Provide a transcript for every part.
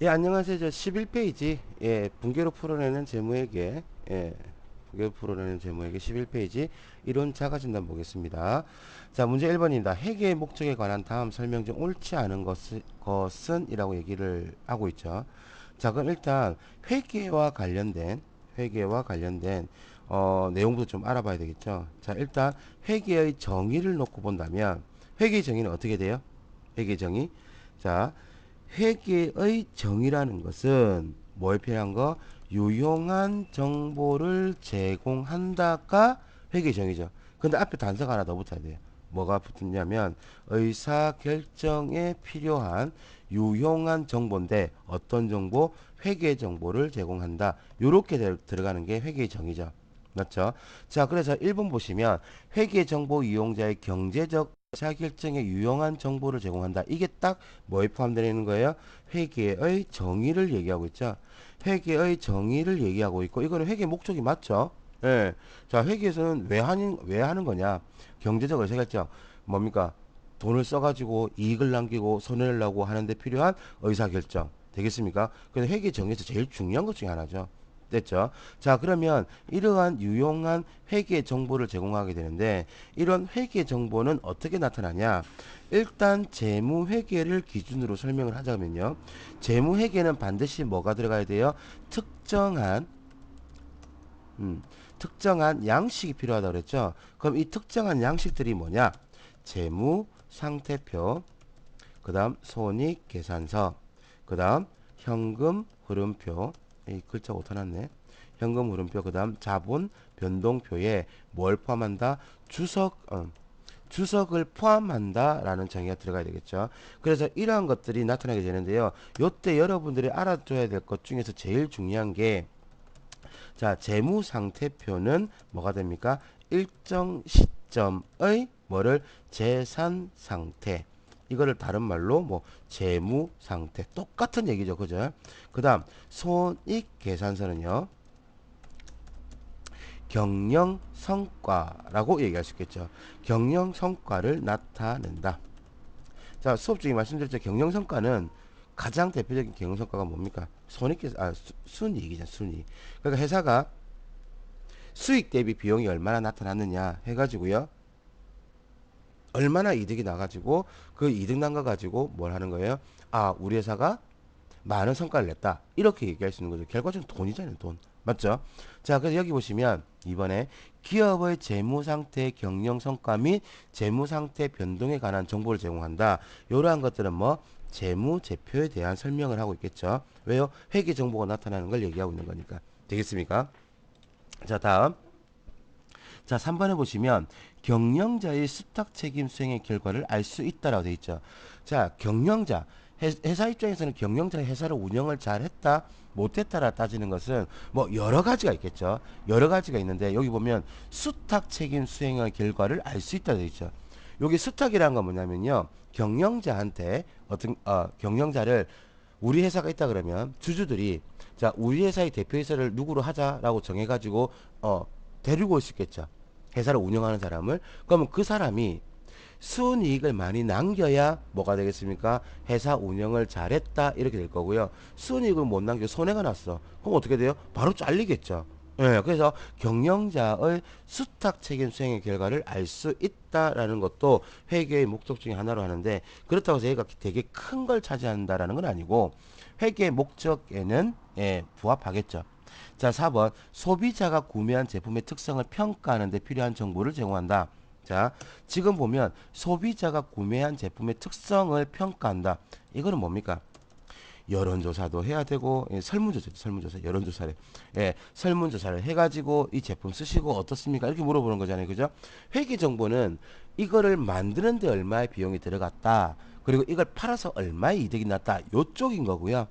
예, 안녕하세요. 저 11페이지. 예, 분계로 풀어내는 재무회계. 예, 분계로 풀어내는 재무회계 11페이지. 이론 자가 진단 보겠습니다. 자, 문제 1번입니다. 회계의 목적에 관한 다음 설명 중 옳지 않은 것은 이라고 얘기를 하고 있죠. 자, 그럼 일단 회계와 관련된 내용부터 좀 알아봐야 되겠죠. 자, 일단 회계의 정의를 놓고 본다면 회계의 정의는 어떻게 돼요? 회계 정의. 자, 회계의 정의라는 것은 뭐에 필요한 거? 유용한 정보를 제공한다가 회계 정의죠. 근데 앞에 단서가 하나 더 붙어야 돼요. 뭐가 붙냐면 의사 결정에 필요한 유용한 정보인데 어떤 정보? 회계 정보를 제공한다. 요렇게 들어가는 게 회계의 정의죠. 맞죠? 자, 그래서 1번 보시면 회계 정보 이용자의 경제적 의사결정에 유용한 정보를 제공한다. 이게 딱 뭐에 포함되어 있는 거예요? 회계의 정의를 얘기하고 있죠. 회계의 정의를 얘기하고 있고 이거는 회계 목적이 맞죠? 예. 자, 회계에서는 왜 하는 거냐? 경제적 의사결정. 뭡니까? 돈을 써가지고 이익을 남기고 손해를 나고 하는데 필요한 의사결정. 되겠습니까? 근데 회계 정의에서 제일 중요한 것 중에 하나죠. 됐죠? 자, 그러면 이러한 유용한 회계 정보를 제공하게 되는데 이런 회계 정보는 어떻게 나타나냐? 일단 재무회계를 기준으로 설명을 하자면요. 재무회계는 반드시 뭐가 들어가야 돼요? 특정한 음, 특정한 양식이 필요하다고 그랬죠. 그럼 이 특정한 양식들이 뭐냐? 재무 상태표, 그다음 손익계산서, 그다음 현금 흐름표. 이 글자 못해놨네. 현금 흐름표, 그다음 자본 변동표에 뭘 포함한다? 주석, 주석을 포함한다라는 정의가 들어가야 되겠죠. 그래서 이러한 것들이 나타나게 되는데요. 요때 여러분들이 알아둬야 될 것 중에서 제일 중요한 게, 자, 재무 상태표는 뭐가 됩니까? 일정 시점의 뭐를 재산 상태. 이거를 다른 말로 뭐 재무 상태 똑같은 얘기죠. 그죠? 그다음 손익 계산서는요. 경영 성과라고 얘기할 수 있겠죠. 경영 성과를 나타낸다. 자, 수업 중에 말씀드렸죠. 경영 성과는 가장 대표적인 경영 성과가 뭡니까? 순이익이죠, 순이익. 그러니까 회사가 수익 대비 비용이 얼마나 나타났느냐 해가지고요. 얼마나 이득이 나가지고 그 이득 난 거 가지고 뭘 하는 거예요? 아, 우리 회사가 많은 성과를 냈다. 이렇게 얘기할 수 있는 거죠. 결과적으로 돈이잖아요, 돈. 맞죠? 자, 그래서 여기 보시면 이번에 기업의 재무 상태, 경영 성과 및 재무 상태 변동에 관한 정보를 제공한다. 이러한 것들은 뭐 재무 제표에 대한 설명을 하고 있겠죠. 왜요? 회계 정보가 나타나는 걸 얘기하고 있는 거니까. 되겠습니까? 자, 다음. 자, 3번에 보시면 경영자의 수탁 책임 수행의 결과를 알 수 있다라고 되어 있죠. 자, 경영자. 회사 입장에서는 경영자가 회사를 운영을 잘 했다, 못했다라 따지는 것은 뭐 여러 가지가 있겠죠. 여러 가지가 있는데 여기 보면 수탁 책임 수행의 결과를 알 수 있다 되어 있죠. 여기 수탁이라는 건 뭐냐면요. 경영자한테 경영자를 우리 회사가 있다 그러면 주주들이 자, 우리 회사의 대표이사를 누구로 하자라고 정해가지고 데리고 올 수 있겠죠. 회사를 운영하는 사람을. 그러면 그 사람이 순이익을 많이 남겨야 뭐가 되겠습니까? 회사 운영을 잘했다 이렇게 될 거고요. 순이익을 못 남겨 손해가 났어. 그럼 어떻게 돼요? 바로 잘리겠죠. 예, 그래서 경영자의 수탁 책임 수행의 결과를 알 수 있다라는 것도 회계의 목적 중에 하나로 하는데 그렇다고 해서 얘가 되게 큰 걸 차지한다라는 건 아니고 회계의 목적에는 부합하겠죠. 자, 4번 소비자가 구매한 제품의 특성을 평가하는 데 필요한 정보를 제공한다. 자, 지금 보면 소비자가 구매한 제품의 특성을 평가한다. 이거는 뭡니까? 여론조사도 해야 되고 설문조사 여론조사를 설문조사를 해가지고 이 제품 쓰시고 어떻습니까? 이렇게 물어보는 거잖아요, 그죠? 회계 정보는 이거를 만드는데 얼마의 비용이 들어갔다, 그리고 이걸 팔아서 얼마의 이득이 났다, 요쪽인 거고요.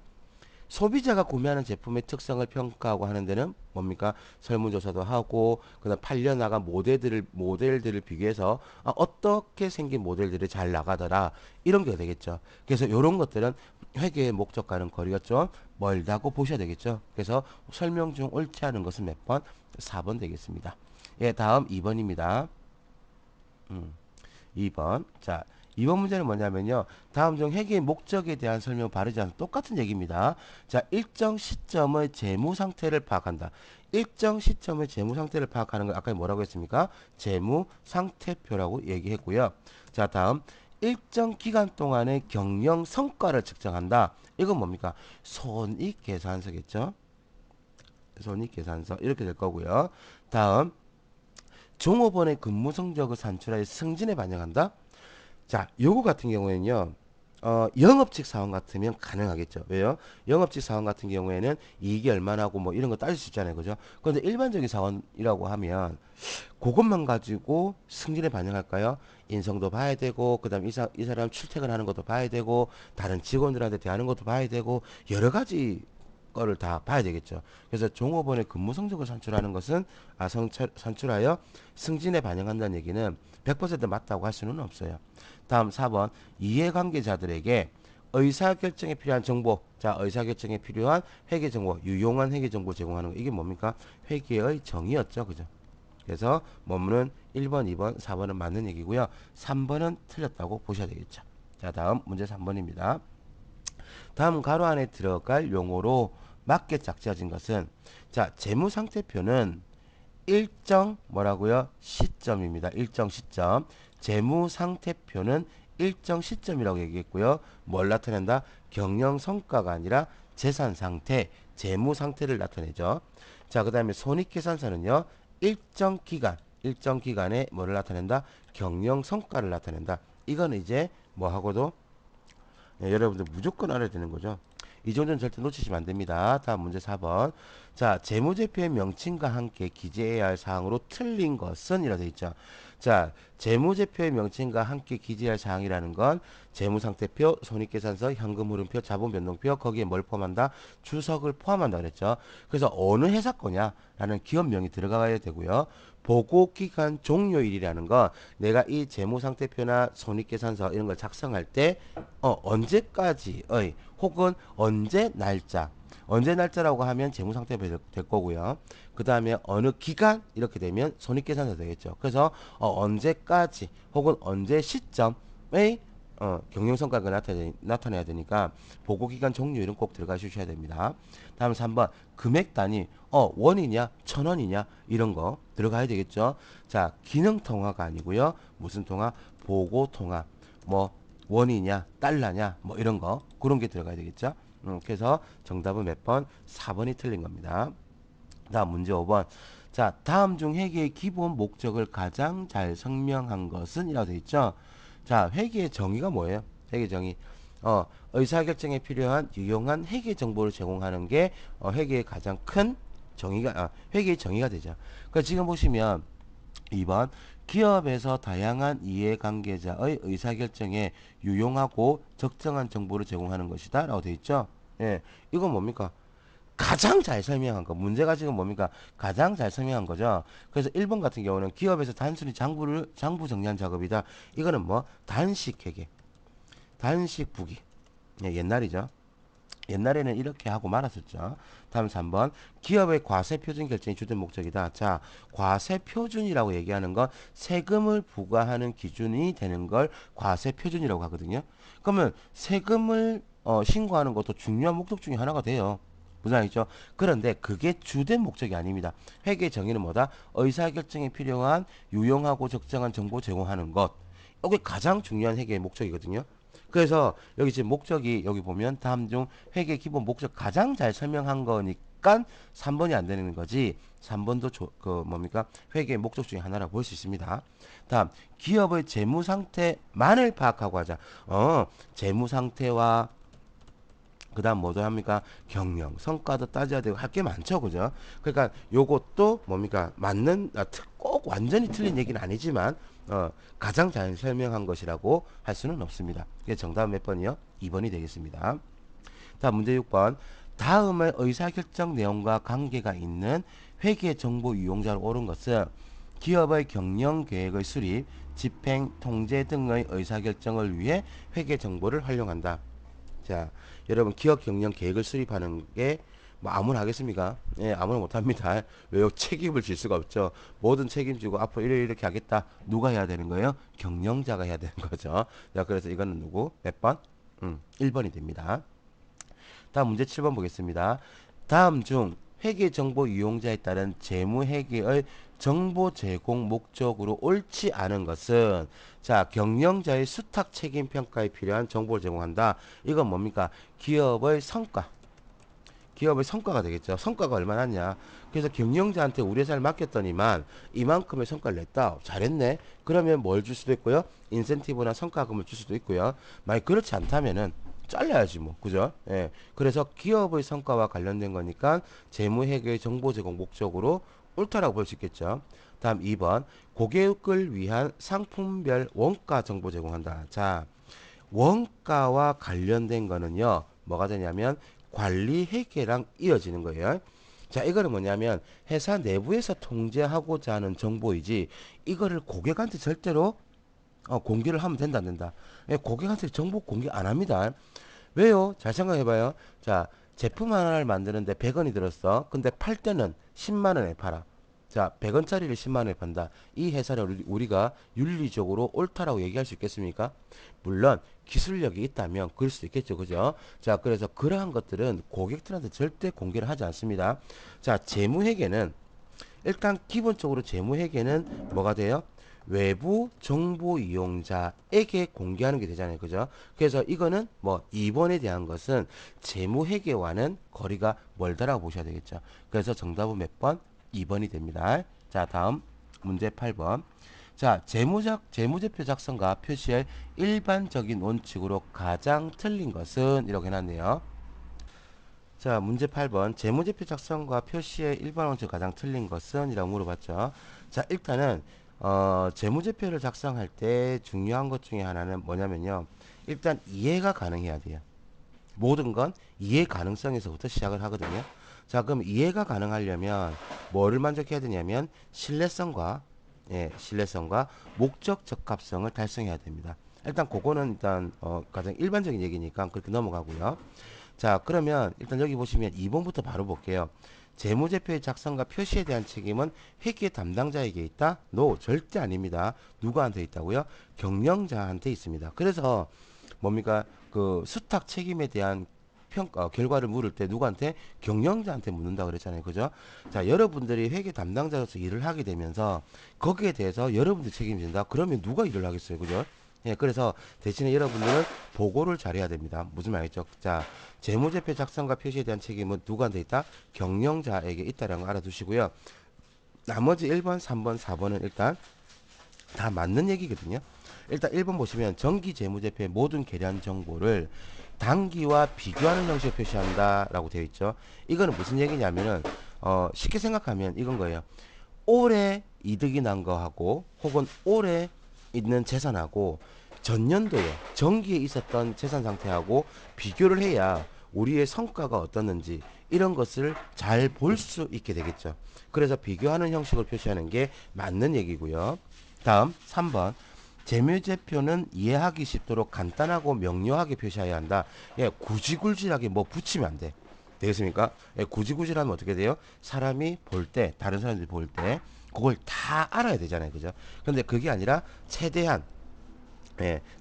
소비자가 구매하는 제품의 특성을 평가하고 하는 데는 뭡니까? 설문조사도 하고, 그다음 팔려나간 모델들을 비교해서 어떻게 생긴 모델들이 잘 나가더라. 이런 게 되겠죠. 그래서 이런 것들은 회계의 목적과는 거리가 좀 멀다고 보셔야 되겠죠. 그래서 설명 중 옳지 않은 것은 몇 번? 4번 되겠습니다. 예, 다음 2번입니다. 2번. 자, 이번 문제는 뭐냐면요. 다음 중 회계의 목적에 대한 설명 바르지 않은 똑같은 얘기입니다. 자, 일정 시점의 재무 상태를 파악한다. 일정 시점의 재무 상태를 파악하는 걸 아까 뭐라고 했습니까? 재무 상태표라고 얘기했고요. 자, 다음 일정 기간 동안의 경영 성과를 측정한다. 이건 뭡니까? 손익 계산서겠죠? 손익 계산서 이렇게 될 거고요. 다음 종업원의 근무 성적을 산출하여 승진에 반영한다. 자, 요거 같은 경우에는요. 영업직 사원 같으면 가능하겠죠. 왜요? 영업직 사원 같은 경우에는 이익이 얼마나고 뭐 이런 거 따질 수 있잖아요. 그죠? 그런데 일반적인 사원이라고 하면 그것만 가지고 승진에 반영할까요? 인성도 봐야 되고, 그 다음 이 사람 출퇴근하는 것도 봐야 되고, 다른 직원들한테 대하는 것도 봐야 되고, 여러 가지 거를 다 봐야 되겠죠. 그래서 종업원의 근무 성적을 산출하는 것은 산출하여 승진에 반영한다는 얘기는 100% 맞다고 할 수는 없어요. 다음 4번 이해관계자들에게 의사결정에 필요한 정보. 자, 의사결정에 필요한 회계 정보, 유용한 회계 정보 제공하는 거. 이게 뭡니까? 회계의 정의였죠. 그죠? 그래서 원문은 1번, 2번, 4번은 맞는 얘기고요. 3번은 틀렸다고 보셔야 되겠죠. 자, 다음 문제 3번입니다. 다음 가로 안에 들어갈 용어로 맞게 짝지어진 것은 자, 재무상태표는 일정 뭐라고요? 시점입니다. 일정 시점. 재무상태표는 일정 시점이라고 얘기했고요. 뭘 나타낸다? 경영 성과가 아니라 재산 상태, 재무 상태를 나타내죠. 자, 그 다음에 손익계산서는요. 일정 기간에 뭐를 나타낸다? 경영 성과를 나타낸다. 이건 이제 뭐하고도 여러분들 무조건 알아야 되는 거죠. 이 정도는 절대 놓치시면 안 됩니다. 다음 문제 4번. 자, 재무제표의 명칭과 함께 기재해야 할 사항으로 틀린 것은 이라 되어 있죠. 자, 재무제표의 명칭과 함께 기재해야 할 사항이라는 건 재무상태표, 손익계산서, 현금흐름표, 자본변동표 거기에 뭘 포함한다? 주석을 포함한다 그랬죠. 그래서 어느 회사 거냐라는 기업명이 들어가야 되고요. 보고기간 종료일이라는 건 내가 이 재무상태표나 손익계산서 이런 걸 작성할 때 언제까지의 혹은 언제 날짜라고 하면 재무상태표 될 거고요. 그 다음에 어느 기간 이렇게 되면 손익계산서 되겠죠. 그래서 언제까지 혹은 언제 시점의 경영성과가 나타내야 되니까 보고기간 종료일은 꼭 들어가 주셔야 됩니다. 다음 3번 금액 단위 원이냐 천원이냐 이런 거 들어가야 되겠죠. 자, 기능통화가 아니고요. 무슨 통화? 보고통화. 뭐 원이냐 달러냐 뭐 이런 거 그런 게 들어가야 되겠죠. 그래서 정답은 몇 번? 4번이 틀린 겁니다. 다음 문제 5번. 자, 다음 중 회계의 기본 목적을 가장 잘 설명한 것은 이라고 되어 있죠. 자, 회계의 정의가 뭐예요? 회계 정의. 의사결정에 필요한 유용한 회계 정보를 제공하는 게 회계의 가장 큰 정의가 회계의 정의가 되죠. 그러니까 지금 보시면 2번 기업에서 다양한 이해관계자의 의사결정에 유용하고 적정한 정보를 제공하는 것이다 라고 되어 있죠. 예, 이건 뭡니까? 가장 잘 설명한 거. 문제가 지금 뭡니까? 가장 잘 설명한 거죠. 그래서 1번 같은 경우는 기업에서 단순히 장부 정리한 작업이다. 이거는 뭐 단식 회계, 단식 부기. 예, 옛날이죠. 옛날에는 이렇게 하고 말았었죠. 다음 3번 기업의 과세 표준 결정이 주된 목적이다. 자, 과세 표준이라고 얘기하는 건 세금을 부과하는 기준이 되는 걸 과세 표준이라고 하거든요. 그러면 세금을 신고하는 것도 중요한 목적 중에 하나가 돼요. 무슨 말이죠? 그런데 그게 주된 목적이 아닙니다. 회계 정의는 뭐다? 의사결정에 필요한 유용하고 적정한 정보 제공하는 것. 이게 가장 중요한 회계의 목적이거든요. 그래서 여기 지금 목적이 여기 보면 다음 중 회계 기본 목적 가장 잘 설명한 거니까 3번이 안 되는 거지. 3번도 그 뭡니까? 회계의 목적 중에 하나라고 볼 수 있습니다. 다음 기업의 재무 상태만을 파악하고 하자. 재무 상태와 그다음 뭐도 합니까? 경영, 성과도 따져야 되고 할 게 많죠, 그죠? 그러니까 요것도 뭡니까? 꼭 완전히 틀린 얘기는 아니지만 가장 잘 설명한 것이라고 할 수는 없습니다. 그래서 정답은 몇 번이요? 2번이 되겠습니다. 다음 문제 6번. 다음의 의사결정 내용과 관계가 있는 회계 정보 유용자로 옳은 것은 기업의 경영 계획의 수립, 집행, 통제 등의 의사결정을 위해 회계 정보를 활용한다. 자, 여러분 기업 경영 계획을 수립하는 게 뭐 아무나 하겠습니까? 예, 아무나 못합니다. 왜요? 책임을 질 수가 없죠. 뭐든 책임지고 앞으로 이렇게 하겠다. 누가 해야 되는 거예요? 경영자가 해야 되는 거죠. 자, 그래서 이거는 누구? 몇 번? 1번이 됩니다. 다음 문제 7번 보겠습니다. 다음 중 회계 정보 이용자에 따른 재무 회계의 정보 제공 목적으로 옳지 않은 것은 자 경영자의 수탁 책임 평가에 필요한 정보를 제공한다. 이건 뭡니까? 기업의 성과. 기업의 성과가 되겠죠. 성과가 얼마나냐. 그래서 경영자한테 우리 회사를 맡겼더니만 이만큼의 성과를 냈다. 잘했네. 그러면 뭘 줄 수도 있고요. 인센티브나 성과금을 줄 수도 있고요. 만약 그렇지 않다면은 잘라야지 뭐. 그죠? 예. 그래서 기업의 성과와 관련된 거니까 재무회계 정보 제공 목적으로 옳다라고 볼 수 있겠죠. 다음 2번. 고객을 위한 상품별 원가 정보 제공한다. 자, 원가와 관련된 거는요. 뭐가 되냐면 관리 회계랑 이어지는 거예요. 자, 이거는 뭐냐면 회사 내부에서 통제하고자 하는 정보이지 이거를 고객한테 절대로 공개를 하면 된다 안 된다. 예, 고객한테 정보 공개 안 합니다. 왜요? 잘 생각해봐요. 자, 제품 하나를 만드는데 100원이 들었어. 근데 팔 때는 10만 원에 팔아. 자, 100원짜리를 10만 원에 판다. 이 회사를 우리가 윤리적으로 옳다라고 얘기할 수 있겠습니까? 물론 기술력이 있다면 그럴 수 있겠죠. 그죠? 자, 그래서 그러한 것들은 고객들한테 절대 공개를 하지 않습니다. 자, 재무회계는 일단 기본적으로 재무회계는 뭐가 돼요? 외부 정보 이용자에게 공개하는 게 되잖아요. 그죠? 그래서 이거는 뭐 2번에 대한 것은 재무회계와는 거리가 멀다라고 보셔야 되겠죠. 그래서 정답은 몇 번? 2번이 됩니다. 자, 다음 문제 8번. 자, 재무제표 작성과 표시의 일반적인 원칙으로 가장 틀린 것은 이렇게 해놨네요. 자, 문제 8번. 재무제표 작성과 표시의 일반 원칙 가장 틀린 것은? 이라고 물어봤죠. 자, 일단은, 재무제표를 작성할 때 중요한 것 중에 하나는 뭐냐면요. 일단 이해가 가능해야 돼요. 모든 건 이해 가능성에서부터 시작을 하거든요. 자, 그럼 이해가 가능하려면 뭐를 만족해야 되냐면 신뢰성과 신뢰성과 목적 적합성을 달성해야 됩니다. 일단 그거는 일단 가장 일반적인 얘기니까 그렇게 넘어가고요. 자, 그러면 일단 여기 보시면 2번부터 바로 볼게요. 재무제표의 작성과 표시에 대한 책임은 회계 담당자에게 있다? No, 절대 아닙니다. 누구한테 있다고요? 경영자한테 있습니다. 그래서 뭡니까? 그 수탁 책임에 대한 평가 결과를 물을 때 누구한테? 경영자한테 묻는다 그랬잖아요. 그죠? 자, 여러분들이 회계 담당자로서 일을 하게 되면서 거기에 대해서 여러분들이 책임진다. 그러면 누가 일을 하겠어요. 그죠? 예, 그래서 대신에 여러분들은 보고를 잘해야 됩니다. 무슨 말이죠? 자, 재무제표 작성과 표시에 대한 책임은 누구한테 있다? 경영자에게 있다라는 거 알아두시고요. 나머지 1번, 3번, 4번은 일단 다 맞는 얘기거든요. 일단 1번 보시면 정기 재무제표의 모든 계량 정보를 단기와 비교하는 형식으로 표시한다라고 되어 있죠. 이거는 무슨 얘기냐면은 쉽게 생각하면 이건 거예요. 올해 이득이 난 거하고 혹은 올해 있는 재산하고 전년도에 정기에 있었던 재산 상태하고 비교를 해야 우리의 성과가 어떻는지 이런 것을 잘 볼 수 있게 되겠죠. 그래서 비교하는 형식을 표시하는 게 맞는 얘기고요. 다음 3번 재무제표는 이해하기 쉽도록 간단하고 명료하게 표시해야 한다. 예, 구지굴질하게 뭐 붙이면 안 돼. 되겠습니까? 예, 구지구질하면 어떻게 돼요? 사람이 볼 때, 다른 사람들이 볼 때, 그걸 다 알아야 되잖아요. 그죠? 근데 그게 아니라 최대한,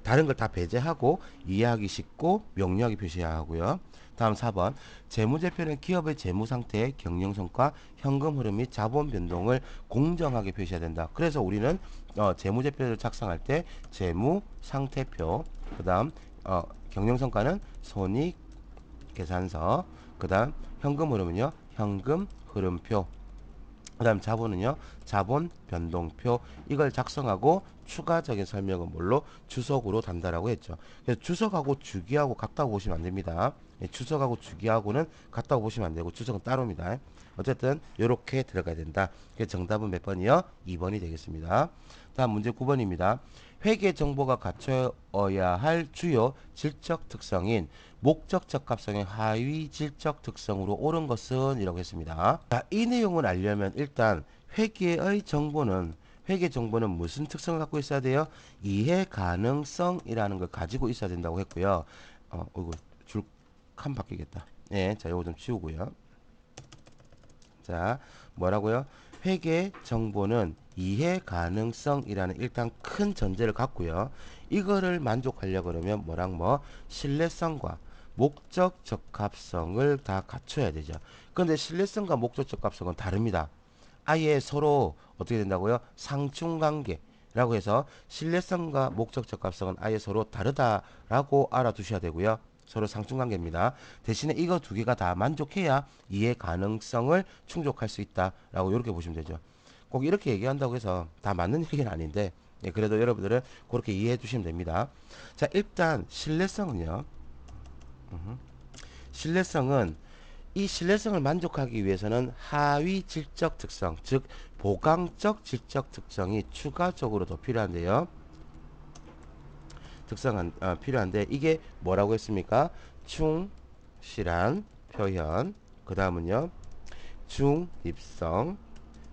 다른 걸 다 배제하고 이해하기 쉽고 명료하게 표시해야 하고요. 다음 4번. 재무제표는 기업의 재무 상태, 경영 성과, 현금 흐름 및 자본 변동을 공정하게 표시해야 된다. 그래서 우리는 재무제표를 작성할 때 재무 상태표, 그 다음 경영 성과는 손익 계산서, 그 다음 현금 흐름은요 현금 흐름표, 그 다음 자본은요 자본 변동표. 이걸 작성하고 추가적인 설명은 뭘로? 주석으로 단다라고 했죠. 그래서 주석하고 주기하고 같다고 보시면 안 됩니다. 주석하고 주기하고는 같다고 보시면 안 되고 주석은 따로입니다. 어쨌든 이렇게 들어가야 된다. 그래서 정답은 몇 번이요? 2번이 되겠습니다. 다음 문제 9번입니다. 회계 정보가 갖춰야 할 주요 질적 특성인 목적 적합성의 하위 질적 특성으로 옳은 것은 이라고 했습니다. 자, 이 내용을 알려면 일단 회계 정보는 무슨 특성을 갖고 있어야 돼요? 이해 가능성이라는 걸 가지고 있어야 된다고 했고요. 이거 줄 칸 바뀌겠다. 예, 자, 이거 좀 치우고요. 자, 뭐라고요? 회계 정보는 이해 가능성이라는 일단 큰 전제를 갖고요. 이거를 만족하려고 그러면 뭐랑 뭐 신뢰성과 목적 적합성을 다 갖춰야 되죠. 근데 신뢰성과 목적 적합성은 다릅니다. 아예 서로 어떻게 된다고요? 상충관계라고 해서 신뢰성과 목적 적합성은 아예 서로 다르다라고 알아두셔야 되고요. 서로 상충관계입니다. 대신에 이거 두 개가 다 만족해야 이해 가능성을 충족할 수 있다라고 이렇게 보시면 되죠. 꼭 이렇게 얘기한다고 해서 다 맞는 얘기는 아닌데 예, 그래도 여러분들은 그렇게 이해해 주시면 됩니다. 자, 일단 신뢰성은요. 신뢰성은 이 신뢰성을 만족하기 위해서는 하위 질적 특성, 즉 보강적 질적 특성이 추가적으로 더 필요한데요. 특성은 필요한데 이게 뭐라고 했습니까? 충실한 표현, 그 다음은요 중립성,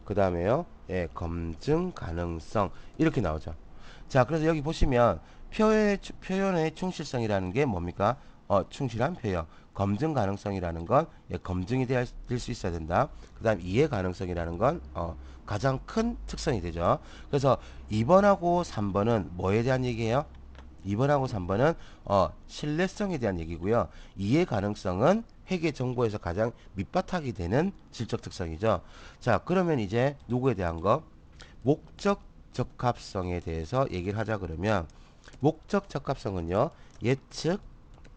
그 다음에요 예, 검증 가능성 이렇게 나오죠. 자, 그래서 여기 보시면 표현의 충실성이라는 게 뭡니까? 충실한 표현. 검증 가능성이라는 건 예, 검증이 될 수 있어야 된다. 그 다음 이해 가능성이라는 건 가장 큰 특성이 되죠. 그래서 2번하고 3번은 뭐에 대한 얘기예요? 2번하고 3번은 신뢰성에 대한 얘기고요. 이해 가능성은 회계 정보에서 가장 밑바탕이 되는 질적 특성이죠. 자, 그러면 이제 누구에 대한 거? 목적 적합성에 대해서 얘기를 하자 그러면 목적 적합성은요. 예측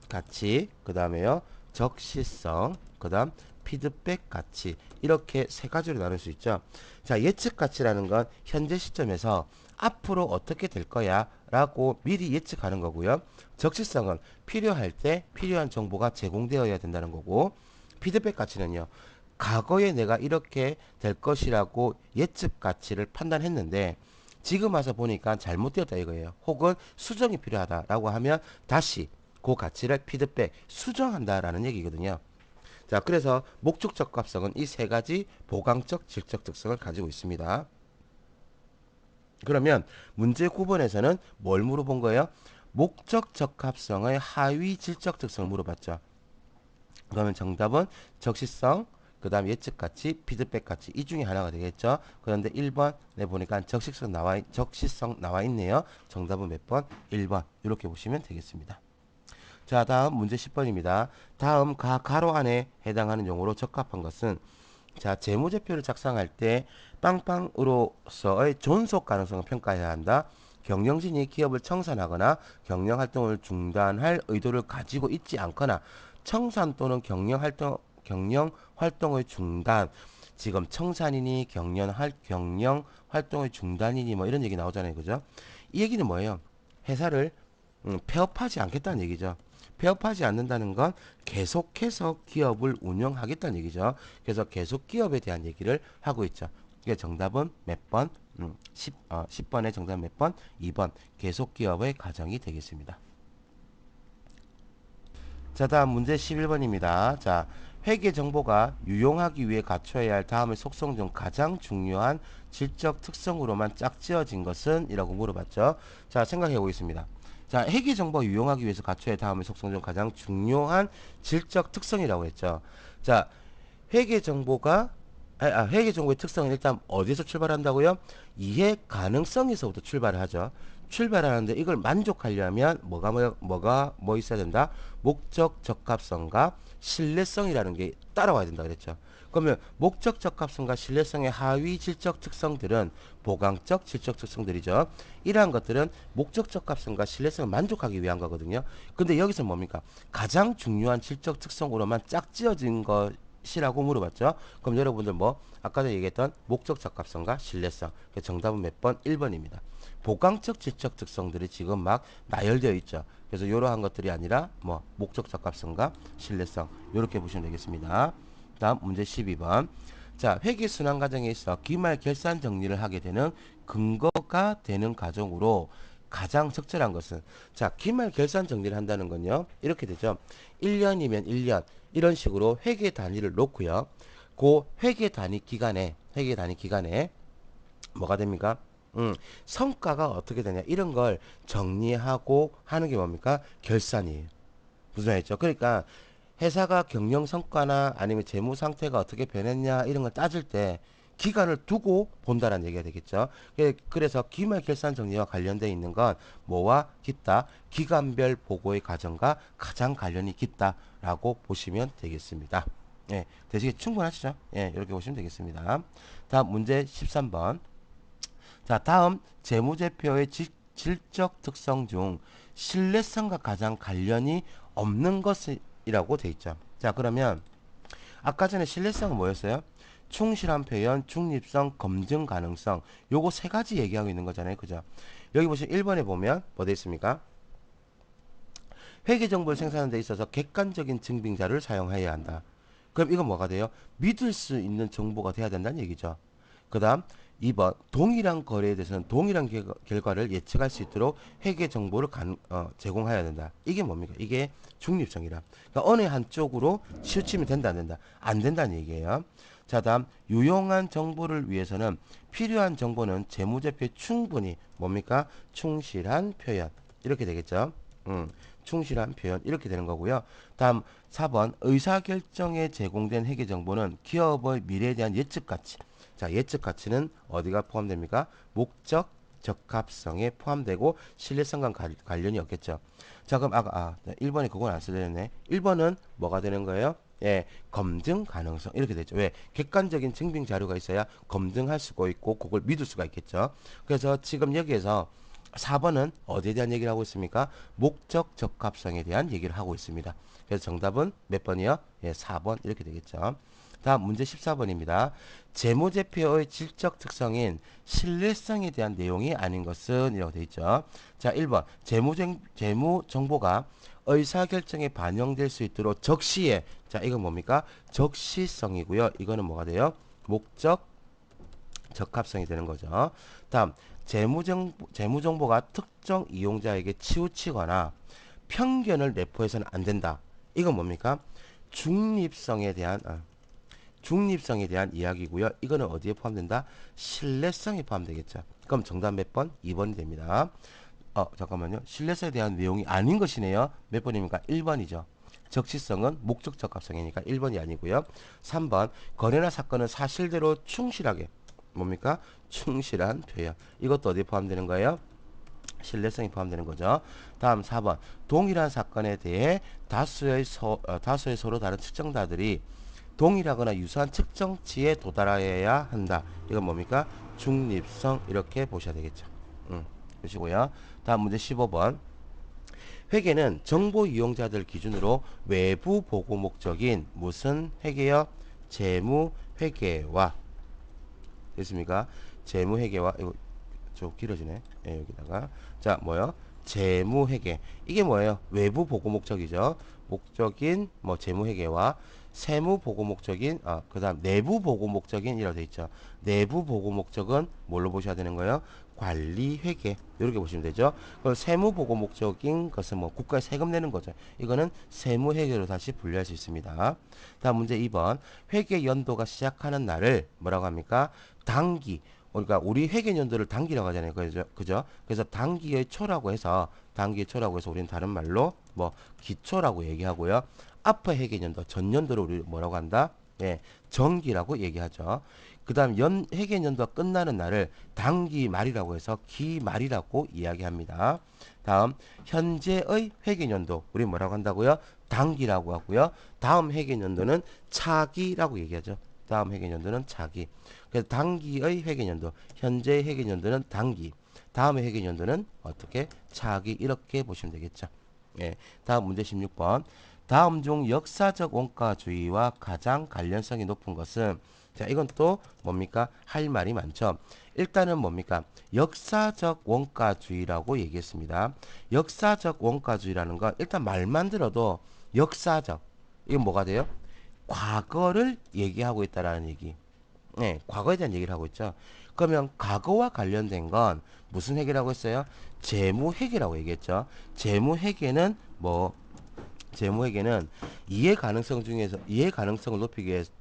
가치, 그 다음에요. 적시성, 그 다음 피드백 가치 이렇게 세 가지로 나눌 수 있죠. 자, 예측 가치라는 건 현재 시점에서 앞으로 어떻게 될 거야 라고 미리 예측하는 거고요. 적시성은 필요할 때 필요한 정보가 제공되어야 된다는 거고, 피드백 가치는요. 과거에 내가 이렇게 될 것이라고 예측 가치를 판단했는데 지금 와서 보니까 잘못되었다 이거예요. 혹은 수정이 필요하다라고 하면 다시 그 가치를 피드백 수정한다라는 얘기거든요. 자, 그래서 목적 적합성은 이 세 가지 보강적 질적 특성을 가지고 있습니다. 그러면 문제 9번에서는 뭘 물어본 거예요? 목적 적합성의 하위 질적 특성을 물어봤죠. 그러면 정답은 적시성, 그 다음 예측 가치, 피드백 가치 이 중에 하나가 되겠죠. 그런데 1번 내 보니까 적시성 나와 있네요. 정답은 몇 번? 1번 이렇게 보시면 되겠습니다. 자, 다음 문제 10번입니다. 다음 가로 안에 해당하는 용어로 적합한 것은 자, 재무제표를 작성할 때 빵빵으로서의 존속 가능성을 평가해야 한다. 경영진이 기업을 청산하거나 경영활동을 중단할 의도를 가지고 있지 않거나 청산 또는 경영활동의 중단, 지금 청산이니 경영활동의 중단이니 뭐 이런 얘기 나오잖아요. 그죠? 이 얘기는 뭐예요? 회사를 폐업하지 않겠다는 얘기죠. 폐업하지 않는다는 건 계속해서 기업을 운영하겠다는 얘기죠. 그래서 계속 기업에 대한 얘기를 하고 있죠. 이게 정답은 몇 번? 10번의 정답 몇 번? 2번. 계속 기업의 가정이 되겠습니다. 자, 다음 문제 11번입니다. 자, 회계 정보가 유용하기 위해 갖춰야 할 다음의 속성 중 가장 중요한 질적 특성으로만 짝지어진 것은? 이라고 물어봤죠. 자, 생각해 보겠습니다. 자, 회계 정보가 유용하기 위해서 갖춰야 할 다음의 속성 중 가장 중요한 질적 특성이라고 했죠. 자, 회계 정보가 회계 정보의 특성은 일단 어디서 출발한다고요? 이해 가능성에서부터 출발을 하죠. 출발하는데 이걸 만족하려면 뭐가 뭐 있어야 된다? 목적 적합성과 신뢰성이라는 게 따라와야 된다 그랬죠. 그러면 목적 적합성과 신뢰성의 하위 질적 특성들은 보강적 질적 특성들이죠. 이러한 것들은 목적 적합성과 신뢰성을 만족하기 위한 거거든요. 근데 여기서 뭡니까? 가장 중요한 질적 특성으로만 짝지어진 것이라고 물어봤죠. 그럼 여러분들 뭐 아까 전에 얘기했던 목적 적합성과 신뢰성. 정답은 몇 번? 1번입니다. 보강적 질적 특성들이 지금 막 나열되어 있죠. 그래서 이러한 것들이 아니라 뭐 목적 적합성과 신뢰성 이렇게 보시면 되겠습니다. 다음 문제 12번. 자, 회계 순환 과정에 있어 기말 결산 정리를 하게 되는 근거가 되는 과정으로 가장 적절한 것은, 자, 기말 결산 정리를 한다는 건요. 이렇게 되죠. 1년이면 1년 이런 식으로 회계 단위를 놓고요. 그 회계 단위 기간에 뭐가 됩니까? 성과가 어떻게 되냐 이런 걸 정리하고 하는 게 뭡니까? 결산이에요. 무슨 말이죠? 그러니까 회사가 경영 성과나 아니면 재무 상태가 어떻게 변했냐 이런 걸 따질 때 기간을 두고 본다라는 얘기가 되겠죠. 그래서 기말 결산 정리와 관련되어 있는 건 뭐와 깊다? 기간별 보고의 과정과 가장 관련이 깊다라고 보시면 되겠습니다. 예, 되시기 충분하시죠? 예, 이렇게 보시면 되겠습니다. 다음 문제 13번. 자, 다음 재무제표의 질적 특성 중 신뢰성과 가장 관련이 없는 것이라고 돼 있죠. 자, 그러면 아까 전에 신뢰성은 뭐였어요? 충실한 표현, 중립성, 검증 가능성. 요거 세 가지 얘기하고 있는 거잖아요. 그죠? 여기 보시면 1번에 보면 뭐 돼 있습니까? 회계 정보를 생산하는 데 있어서 객관적인 증빙 자료를 사용해야 한다. 그럼 이건 뭐가 돼요? 믿을 수 있는 정보가 돼야 된다는 얘기죠. 그 다음 2번 동일한 거래에 대해서는 동일한 결과를 예측할 수 있도록 회계 정보를 제공해야 된다. 이게 뭡니까? 이게 중립성이라. 그러니까 어느 한쪽으로 치우치면 된다 안 된다? 안 된다는 얘기예요. 자, 다음 유용한 정보를 위해서는 필요한 정보는 재무제표에 충분히 뭡니까? 충실한 표현 이렇게 되겠죠. 충실한 표현 이렇게 되는 거고요. 다음 4번 의사결정에 제공된 회계 정보는 기업의 미래에 대한 예측 가치. 자, 예측 가치는 어디가 포함됩니까? 목적 적합성에 포함되고 신뢰성과 관련이 없겠죠. 자, 그럼 1번에 그건 안 써졌네. 1번은 뭐가 되는 거예요? 예, 검증 가능성 이렇게 되죠. 왜? 객관적인 증빙 자료가 있어야 검증할 수가 있고 그걸 믿을 수가 있겠죠. 그래서 지금 여기에서 4번은 어디에 대한 얘기를 하고 있습니까? 목적 적합성에 대한 얘기를 하고 있습니다. 그래서 정답은 몇 번이요? 예, 4번 이렇게 되겠죠. 다음 문제 14번입니다. 재무제표의 질적 특성인 신뢰성에 대한 내용이 아닌 것은 이라고 되어 있죠. 자, 1번 재무 정보가 의사결정에 반영될 수 있도록 적시에 자, 이건 뭡니까? 적시성이고요. 이거는 뭐가 돼요? 목적 적합성이 되는 거죠. 다음 재무정보가 특정 이용자에게 치우치거나 편견을 내포해서는 안 된다. 이건 뭡니까? 중립성에 대한 중립성에 대한 이야기고요. 이거는 어디에 포함된다? 신뢰성에 포함되겠죠. 그럼 정답 몇 번? 2번이 됩니다. 잠깐만요. 신뢰성에 대한 내용이 아닌 것이네요. 몇 번입니까? 1번이죠. 적시성은 목적 적합성이니까 1번이 아니고요. 3번 거래나 사건은 사실대로 충실하게 뭡니까? 충실한 표현. 이것도 어디에 포함되는 거예요? 신뢰성이 포함되는 거죠. 다음 4번 동일한 사건에 대해 다수의 서로 다른 측정자들이 동일하거나 유사한 측정치에 도달하여야 한다. 이건 뭡니까? 중립성 이렇게 보셔야 되겠죠. 보시고요. 다음 문제 15번. 회계는 정보 이용자들 기준으로 외부 보고 목적인 무슨 회계요? 재무 회계와 됐습니까? 재무 회계와 이거 좀 길어지네. 예, 여기다가 자 뭐요? 재무 회계 이게 뭐예요? 외부 보고 목적이죠. 목적인 뭐 재무 회계와 세무 보고 목적인 그다음 내부 보고 목적인 이라고 돼 있죠. 내부 보고 목적은 뭘로 보셔야 되는 거예요? 관리 회계 이렇게 보시면 되죠. 그 세무 보고 목적인 것은 뭐 국가에 세금 내는 거죠. 이거는 세무 회계로 다시 분류할 수 있습니다. 다음 문제 2번 회계 연도가 시작하는 날을 뭐라고 합니까? 당기 그러니까 우리 회계 연도를 당기라고 하잖아요. 그죠? 그래서 단기의 초라고 해서 우리는 다른 말로 뭐 기초라고 얘기하고요. 앞에 회계 연도 전 연도를 우리 뭐라고 한다? 예, 정기라고 얘기하죠. 그다음 회계 연도가 끝나는 날을 당기 말이라고 해서 기말이라고 이야기합니다. 다음 현재의 회계 연도 우리 뭐라고 한다고요? 당기라고 하고요. 다음 회계 연도는 차기라고 얘기하죠. 다음 회계연도는 차기. 그래서 단기의 회계연도, 현재의 회계연도는 단기, 다음의 회계연도는 어떻게 차기 이렇게 보시면 되겠죠. 예, 다음 문제 16번. 다음 중 역사적 원가주의와 가장 관련성이 높은 것은 자, 이건 또 뭡니까? 할 말이 많죠. 일단은 뭡니까? 역사적 원가주의라고 얘기했습니다. 역사적 원가주의라는 건 일단 말만 들어도 역사적 이건 뭐가 돼요? 과거를 얘기하고 있다라는 얘기. 네, 과거에 대한 얘기를 하고 있죠. 그러면 과거와 관련된 건 무슨 회계라고 했어요? 재무 회계라고 얘기했죠. 재무 회계는 뭐 재무 회계는 이해 가능성을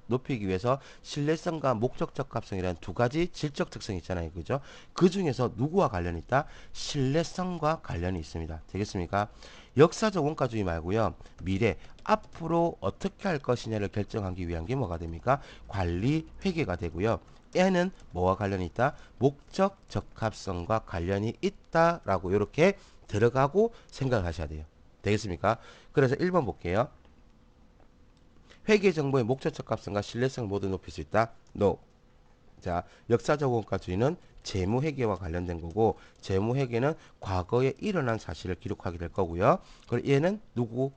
높이기 위해서 신뢰성과 목적적 합성이라는 두 가지 질적 특성이 있잖아요. 그죠? 그 중에서 누구와 관련이 있다? 신뢰성과 관련이 있습니다. 되겠습니까? 역사적 원가주의 말고요. 미래 앞으로 어떻게 할 것이냐를 결정하기 위한 게 뭐가 됩니까? 관리 회계가 되고요. N은 뭐와 관련이 있다? 목적 적합성과 관련이 있다라고 이렇게 들어가고 생각을 하셔야 돼요. 되겠습니까? 그래서 1번 볼게요. 회계 정보의 목적 적합성과 신뢰성 모두 높일 수 있다. No. 자, 역사적 원가주의는 재무 회계와 관련된 거고 재무 회계는 과거에 일어난 사실을 기록하게 될 거고요. 그리고 얘는 누구?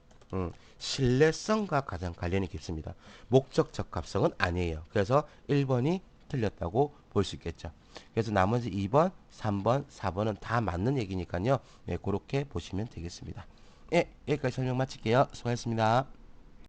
신뢰성과 가장 관련이 깊습니다. 목적 적합성은 아니에요. 그래서 1번이 틀렸다고 볼 수 있겠죠. 그래서 나머지 2번, 3번, 4번은 다 맞는 얘기니까요. 네, 그렇게 보시면 되겠습니다. 예, 여기까지 설명 마칠게요. 수고하셨습니다.